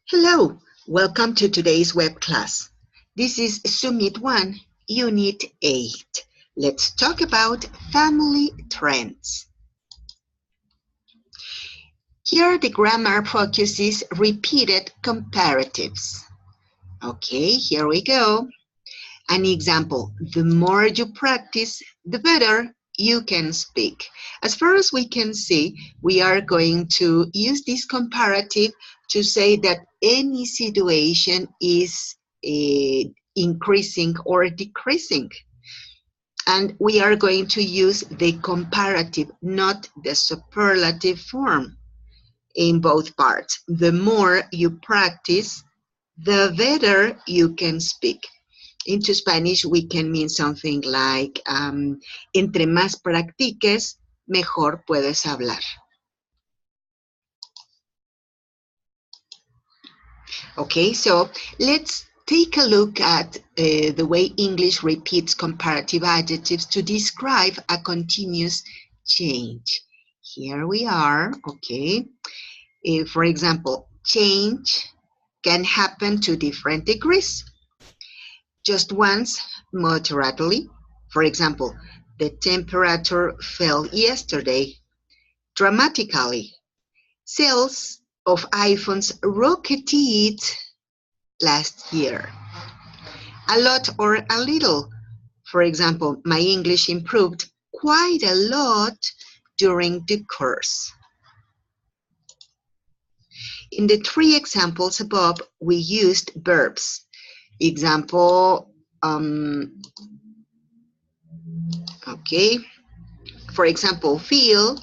Hello, welcome to today's web class. This is Summit 1, Unit 8. Let's talk about family trends. Here the grammar focuses repeated comparatives. Okay, here we go. An example, the more you practice, the better you can speak. As far as we can see, we are going to use this comparative to say that any situation is increasing or decreasing. And we are going to use the comparative, not the superlative form in both parts. The more you practice, the better you can speak. Into Spanish, we can mean something like, entre más practiques, mejor puedes hablar. Okay, so let's take a look at the way English repeats comparative adjectives to describe a continuous change. Here we are, okay. For example, change can happen to different degrees. Just once, moderately. For example, the temperature fell yesterday. Dramatically, sales of iPhones rocketed last year. A lot or a little. For example, my English improved quite a lot during the course. In the three examples above, we used verbs. Example, okay. For example, feel,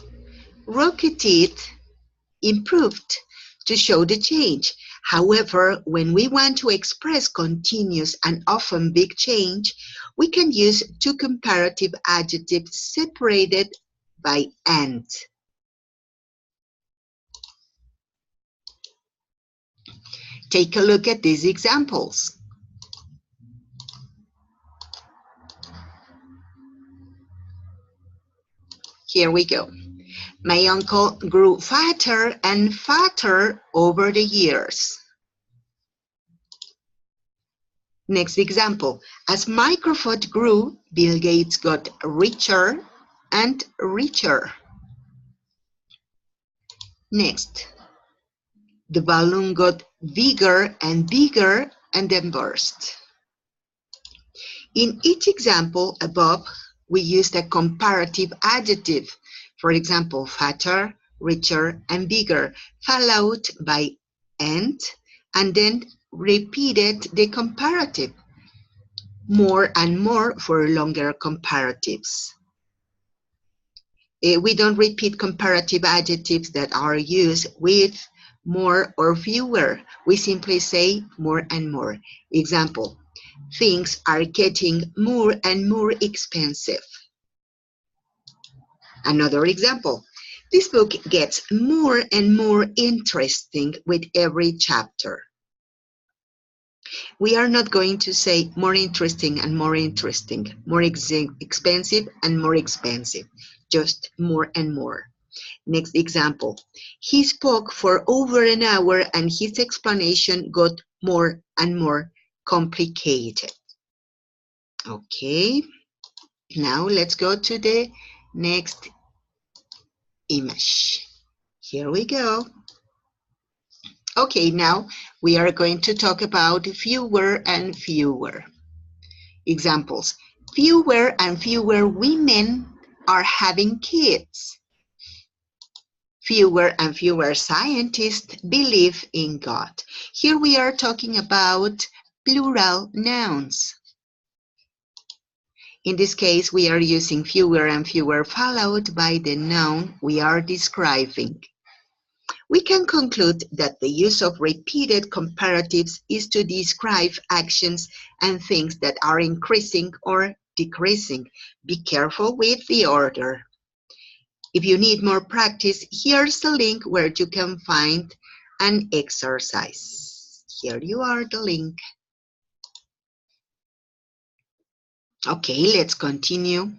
rocketed, improved to show the change. However, when we want to express continuous and often big change, we can use two comparative adjectives separated by and. Take a look at these examples. Here we go. My uncle grew fatter and fatter over the years. Next example. As Microsoft grew, Bill Gates got richer and richer. Next. The balloon got bigger and bigger and then burst. In each example above, we used a comparative adjective. For example, fatter, richer, and bigger, followed by and then repeated the comparative. More and more for longer comparatives. We don't repeat comparative adjectives that are used with more or fewer. We simply say more and more. Example, things are getting more and more expensive. Another example, this book gets more and more interesting with every chapter. We are not going to say more interesting and more interesting, more expensive and more expensive, just more and more. Next example, he spoke for over an hour and his explanation got more and more complicated. Okay, now let's go to the next image. Here we go. Okay, now we are going to talk about fewer and fewer. Examples, fewer and fewer women are having kids. Fewer and fewer scientists believe in God. Here we are talking about plural nouns. In this case, we are using fewer and fewer followed by the noun we are describing. We can conclude that the use of repeated comparatives is to describe actions and things that are increasing or decreasing. Be careful with the order. If you need more practice, here's a link where you can find an exercise. Here you are, the link. Okay, let's continue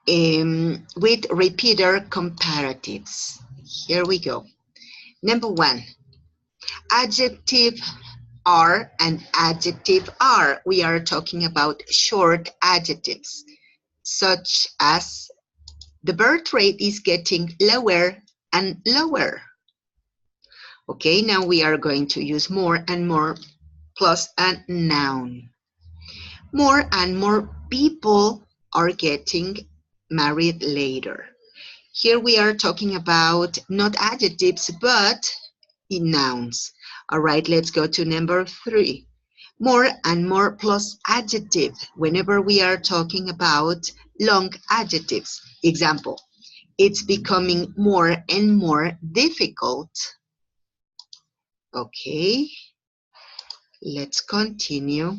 with repeated comparatives. Here we go. Number one, adjective are and adjective are. We are talking about short adjectives, such as the birth rate is getting lower and lower. Okay, now we are going to use more and more plus a noun. More and more people are getting married later. Here we are talking about not adjectives, but in nouns. All right, let's go to number 3. More and more plus adjective whenever we are talking about long adjectives. Example, it's becoming more and more difficult. Okay, let's continue.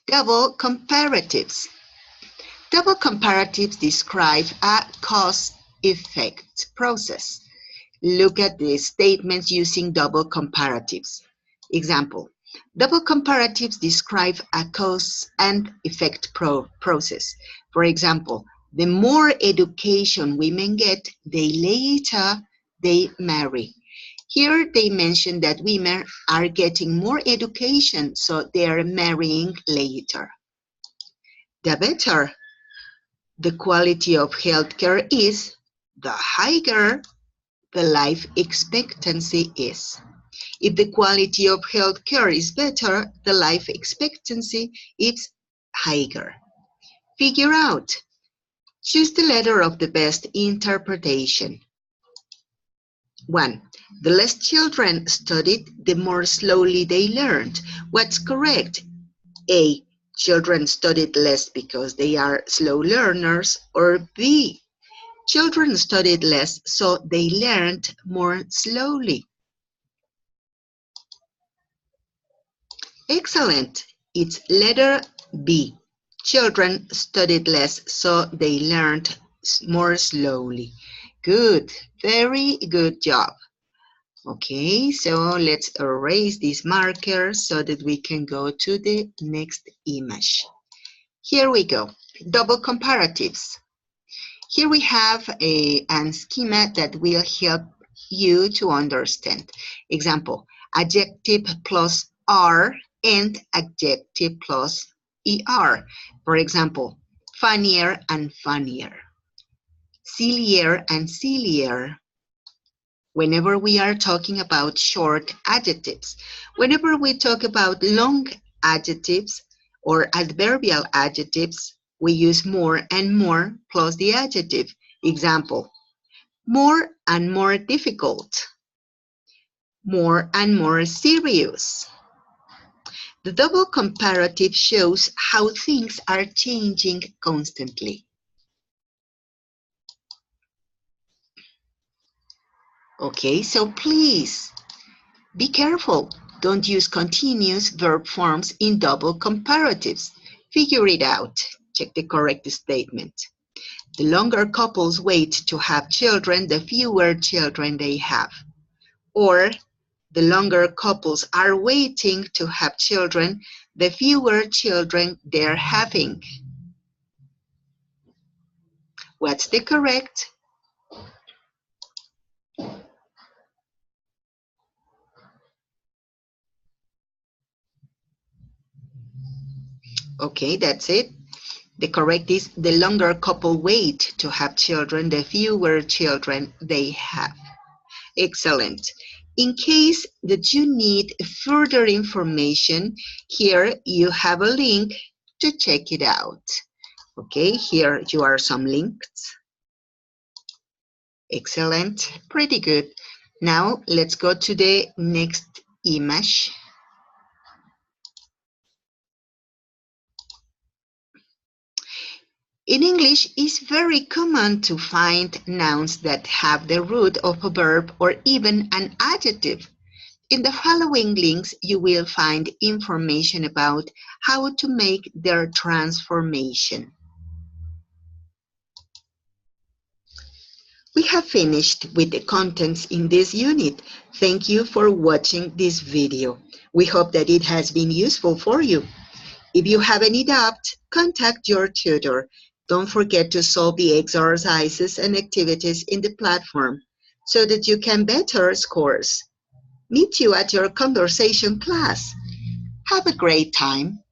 Double comparatives. Double comparatives describe a cause-effect process. Look at the statements using double comparatives. Example, double comparatives describe a cause and effect process. For example, the more education women get, the later they marry. Here they mention that women are getting more education, so they are marrying later. The better the quality of healthcare is, the higher the life expectancy is. If the quality of healthcare is better, the life expectancy is higher. Figure out. Choose the letter of the best interpretation. 1. The less children studied, the more slowly they learned. What's correct? A. Children studied less because they are slow learners, or B. Children studied less, so they learned more slowly. Excellent. It's letter B. Children studied less, so they learned more slowly. Good. Very good job. Okay, so let's erase this marker so that we can go to the next image. Here we go. Double comparatives. Here we have a schema that will help you to understand. Example, adjective plus R and adjective plus ER. For example, funnier and funnier, sillier and sillier. Whenever we are talking about short adjectives, whenever we talk about long adjectives or adverbial adjectives, we use more and more plus the adjective. Example, more and more difficult, more and more serious. The double comparative shows how things are changing constantly. Okay, so please be careful. Don't use continuous verb forms in double comparatives. Figure it out. Check the correct statement. The longer couples wait to have children, the fewer children they have. Or, the longer couples are waiting to have children, the fewer children they're having. What's the correct? Okay, that's it. The correct is the longer couple wait to have children, the fewer children they have. Excellent. In case that you need further information, here you have a link to check it out. Okay, here you are some links. Excellent, pretty good. Now let's go to the next image. In English, it's very common to find nouns that have the root of a verb or even an adjective. In the following links, you will find information about how to make their transformation. We have finished with the contents in this unit. Thank you for watching this video. We hope that it has been useful for you. If you have any doubt, contact your tutor. Don't forget to solve the exercises and activities in the platform so that you can better scores. Meet you at your conversation class. Have a great time.